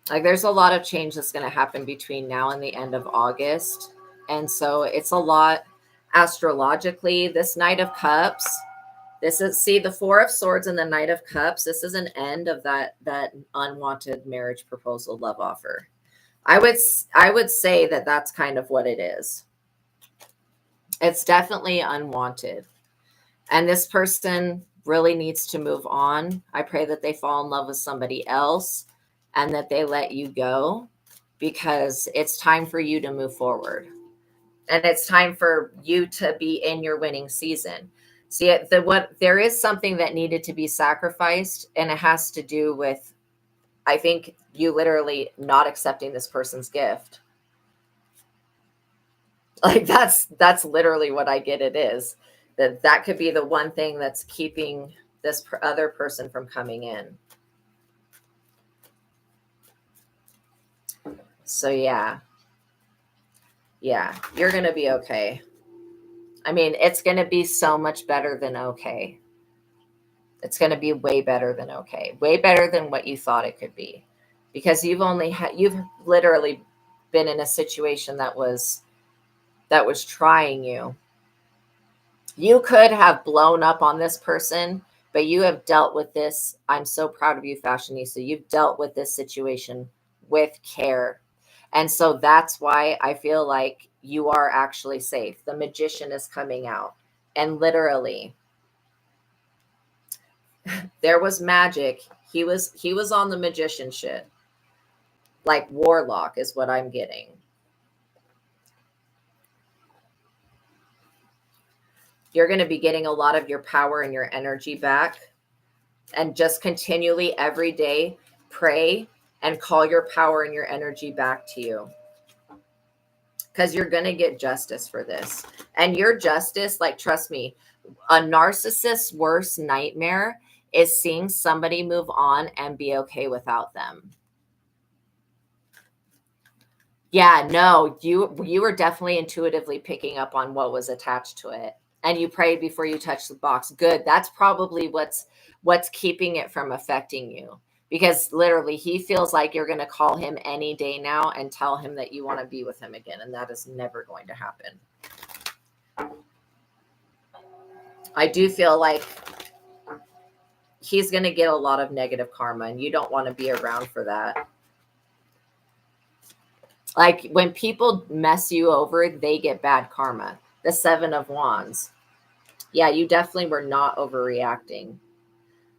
Like, there's a lot of change that's going to happen between now and the end of August. And so it's a lot astrologically. This Knight of Cups, this is, see, the Four of Swords and the Knight of Cups. This is an end of that unwanted marriage proposal, love offer. I would say that that's kind of what it is. It's definitely unwanted. And this person really needs to move on. I pray that they fall in love with somebody else and that they let you go, because it's time for you to move forward. And it's time for you to be in your winning season. See, there is something that needed to be sacrificed, and it has to do with, I think, you literally not accepting this person's gift. Like, that's literally what I get it is. That could be the one thing that's keeping this other person from coming in. So yeah, you're going to be okay. I mean, it's going to be so much better than okay. It's going to be way better than okay. Way better than what you thought it could be. Because you've literally been in a situation that was trying you. You could have blown up on this person, but you have dealt with this. I'm so proud of you, Fashionista. You've dealt with this situation with care. And so that's why I feel like you are actually safe. The Magician is coming out. And literally, there was magic. He was on the Magician shit. Like warlock is what I'm getting. You're going to be getting a lot of your power and your energy back. And just continually every day pray and call your power and your energy back to you. Because you're going to get justice for this. And your justice, like, trust me, a narcissist's worst nightmare is seeing somebody move on and be okay without them. Yeah, no, you were definitely intuitively picking up on what was attached to it. And you prayed before you touched the box. Good. That's probably what's keeping it from affecting you. Because literally he feels like you're going to call him any day now and tell him that you want to be with him again. And that is never going to happen. I do feel like he's going to get a lot of negative karma, and you don't want to be around for that. Like, when people mess you over, they get bad karma. The Seven of Wands. Yeah, you definitely were not overreacting.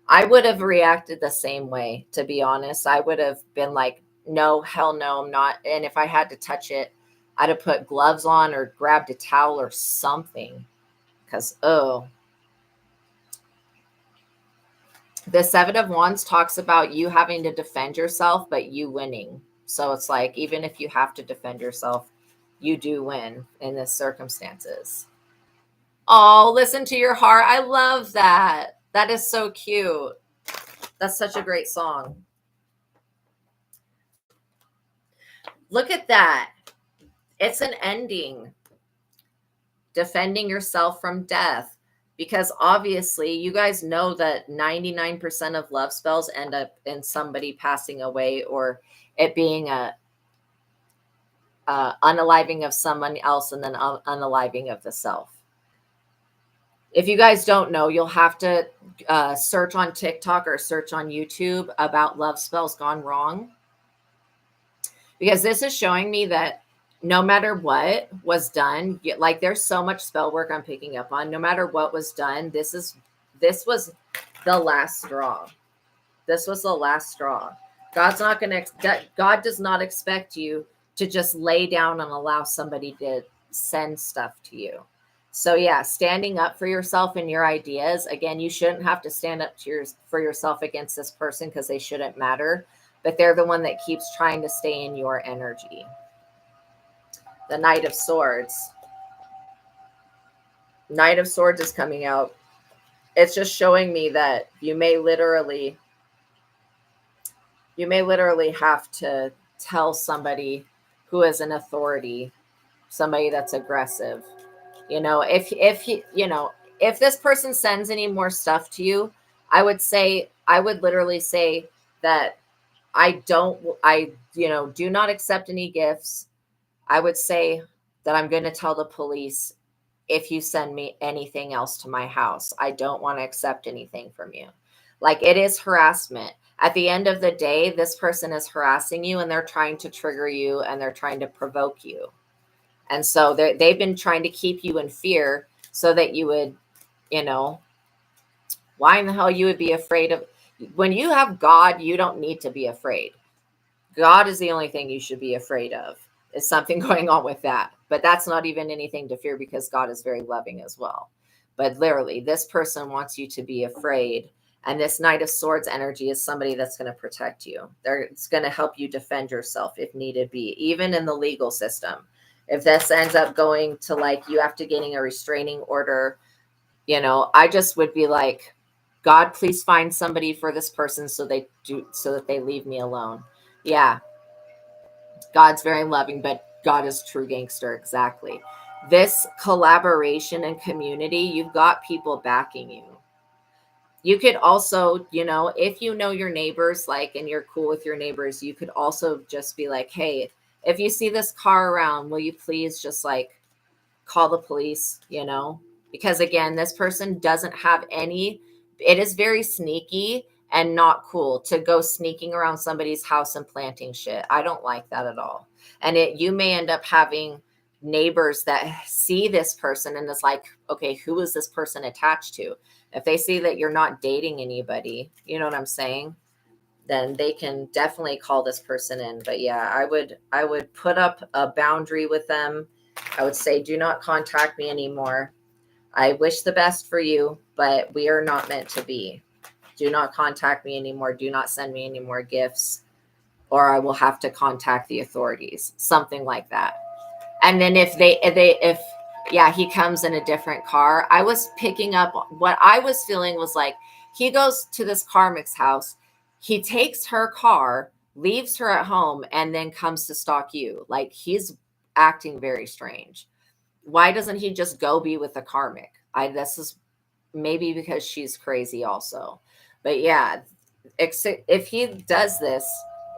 I would have reacted the same way, to be honest. I would have been like, no, hell no, I'm not. And if I had to touch it, I'd have put gloves on or grabbed a towel or something. Because, the Seven of Wands talks about you having to defend yourself, but you winning. So it's like, even if you have to defend yourself, you do win in this circumstances. Oh, listen to your heart. I love that. That is so cute. That's such a great song. Look at that. It's an ending. Defending yourself from death. Because obviously, you guys know that 99% of love spells end up in somebody passing away, or it being a unaliving of someone else and then unaliving of the self. If you guys don't know, you'll have to search on TikTok or search on YouTube about love spells gone wrong. Because this is showing me that no matter what was done, like, there's so much spell work I'm picking up on. No matter what was done, this was the last straw. This was the last straw. God does not expect you to just lay down and allow somebody to send stuff to you. So yeah, standing up for yourself and your ideas. Again, you shouldn't have to stand up for yourself against this person, because they shouldn't matter. But they're the one that keeps trying to stay in your energy. The Knight of Swords. Knight of Swords is coming out. It's just showing me that you may literally You may literally have to tell somebody who is an authority, somebody that's aggressive. If this person sends any more stuff to you, I would literally say that do not accept any gifts. I would say that I'm going to tell the police if you send me anything else to my house. I don't want to accept anything from you. Like, it is harassment. At the end of the day, this person is harassing you and they're trying to trigger you and they're trying to provoke you. And so they've been trying to keep you in fear so that you would, why in the hell you would be afraid of? When you have God, you don't need to be afraid. God is the only thing you should be afraid of. Is something going on with that. But that's not even anything to fear because God is very loving as well. But literally, this person wants you to be afraid. And this Knight of Swords energy is somebody that's going to protect you. It's going to help you defend yourself if needed be, even in the legal system. If this ends up going to like you have to getting a restraining order, I just would be like, God, please find somebody for this person so that they leave me alone. Yeah. God's very loving, but God is true gangster. Exactly. This collaboration and community, you've got people backing you. You could also, if you know your neighbors, like, and you're cool with your neighbors, you could also just be like, hey, if you see this car around, will you please just like call the police, because again, this person doesn't have it is very sneaky and not cool to go sneaking around somebody's house and planting shit. I don't like that at all. And you may end up having neighbors that see this person and it's like, okay, who is this person attached to? If they see that you're not dating anybody, you know what I'm saying? Then they can definitely call this person in. But yeah, I would put up a boundary with them. I would say, do not contact me anymore. I wish the best for you, but we are not meant to be. Do not contact me anymore. Do not send me any more gifts, or I will have to contact the authorities. Something like that. And then if he comes in a different car, I was picking up what I was feeling was like, he goes to this karmic's house. He takes her car, leaves her at home, and then comes to stalk you. Like, he's acting very strange. Why doesn't he just go be with the karmic? This is maybe because she's crazy also. But yeah, if he does this,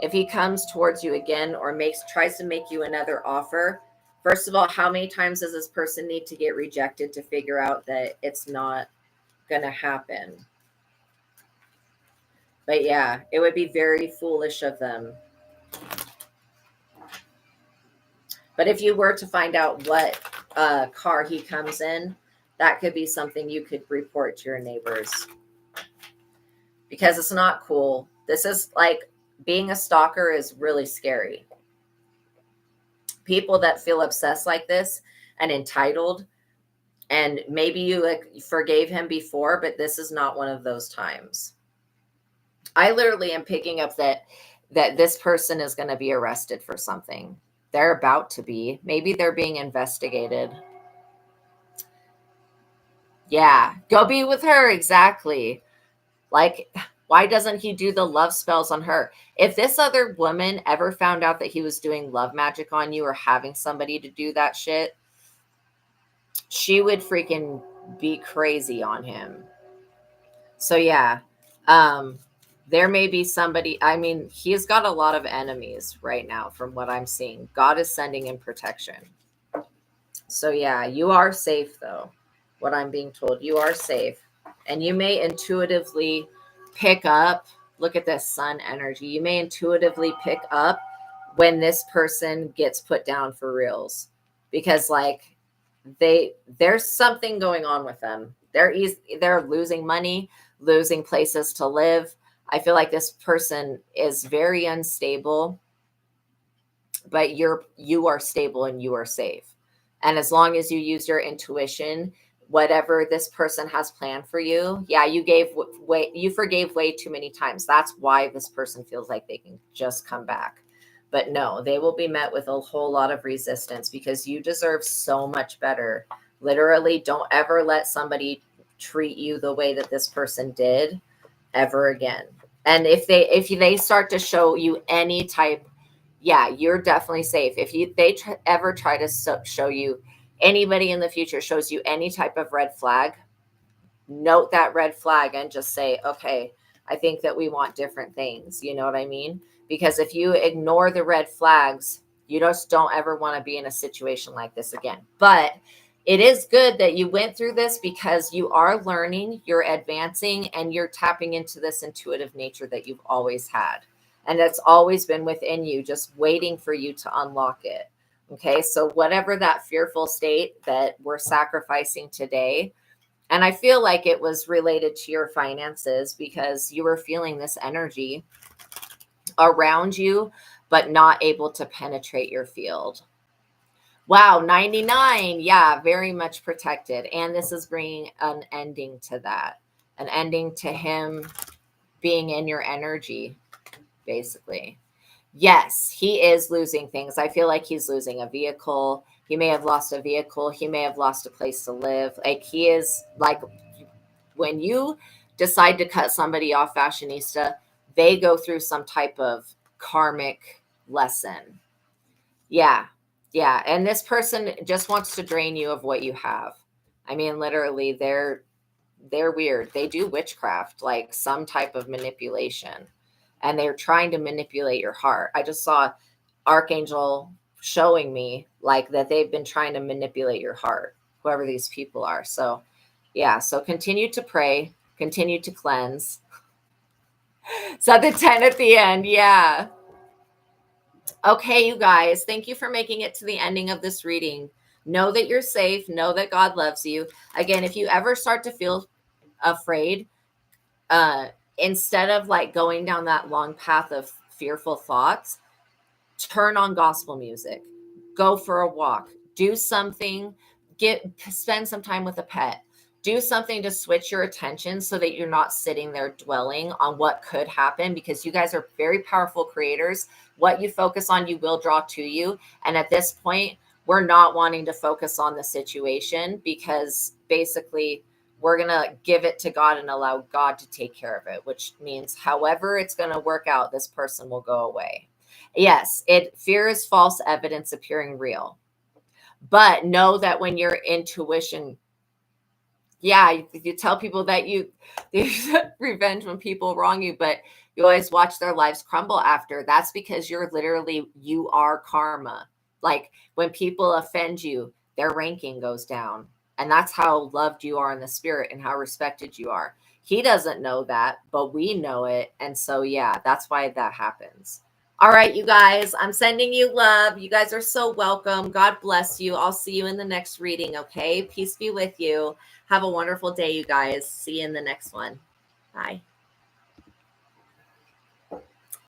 if he comes towards you again or tries to make you another offer, first of all, how many times does this person need to get rejected to figure out that it's not going to happen? But yeah, it would be very foolish of them. But if you were to find out what car he comes in, that could be something you could report to your neighbors. Because it's not cool. This is like, being a stalker is really scary. People that feel obsessed like this and entitled, and maybe you forgave him before, but this is not one of those times. I literally am picking up that this person is going to be arrested for something. They're about to be. Maybe they're being investigated. Yeah, go be with her. Exactly. Like, why doesn't he do the love spells on her? If this other woman ever found out that he was doing love magic on you or having somebody to do that shit, she would freaking be crazy on him. So yeah, there may be somebody, I mean, he's got a lot of enemies right now from what I'm seeing. God is sending in protection. So yeah, you are safe though. What I'm being told, you are safe. And you may intuitively pick up, look at this sun energy. You may intuitively pick up when this person gets put down for reals, because like there's something going on with them. They're losing money, losing places to live. I feel like this person is very unstable, but you are stable and you are safe. And as long as you use your intuition, whatever this person has planned for you, yeah, you forgave way too many times. That's why this person feels like they can just come back. But no, they will be met with a whole lot of resistance because you deserve so much better. Literally, don't ever let somebody treat you the way that this person did ever again. And if they start to show you any type, yeah, you're definitely safe. If they ever try to show you, anybody in the future shows you any type of red flag, note that red flag and just say, okay, I think that we want different things. You know what I mean? Because if you ignore the red flags, you just don't ever want to be in a situation like this again. But it is good that you went through this, because you are learning, you're advancing, and you're tapping into this intuitive nature that you've always had. And that's always been within you, just waiting for you to unlock it. Okay. So whatever that fearful state that we're sacrificing today, and I feel like it was related to your finances, because you were feeling this energy around you, but not able to penetrate your field. Wow, 99. Yeah, very much protected. And this is bringing an ending to that, an ending to him being in your energy, basically. Yes, he is losing things. I feel like he's losing a vehicle. He may have lost a vehicle. He may have lost a place to live. Like, he is like, when you decide to cut somebody off, fashionista, they go through some type of karmic lesson. Yeah. Yeah. And this person just wants to drain you of what you have. I mean, literally, they're weird. They do witchcraft, like some type of manipulation, and they're trying to manipulate your heart. I just saw Archangel showing me like that they've been trying to manipulate your heart, whoever these people are. So yeah, so continue to pray, continue to cleanse. So the 10 at the end, yeah. Okay, you guys, thank you for making it to the ending of this reading. Know that you're safe, know that God loves you. Again, if you ever start to feel afraid, instead of like going down that long path of fearful thoughts, turn on gospel music, go for a walk, do something, spend some time with a pet, do something to switch your attention so that you're not sitting there dwelling on what could happen, because you guys are very powerful creators. What you focus on, you will draw to you. And at this point, we're not wanting to focus on the situation, because basically we're going to give it to God and allow God to take care of it, which means however it's going to work out, this person will go away. Yes, fear is false evidence appearing real. But know that when your intuition, yeah, you tell people that there's revenge when people wrong you, but you always watch their lives crumble after. That's because you are karma. Like, when people offend you, their ranking goes down. And that's how loved you are in the spirit and how respected you are. He doesn't know that, but we know it. And so, yeah, that's why that happens. All right, you guys, I'm sending you love. You guys are so welcome. God bless you. I'll see you in the next reading, okay? Peace be with you. Have a wonderful day, you guys. See you in the next one. Bye.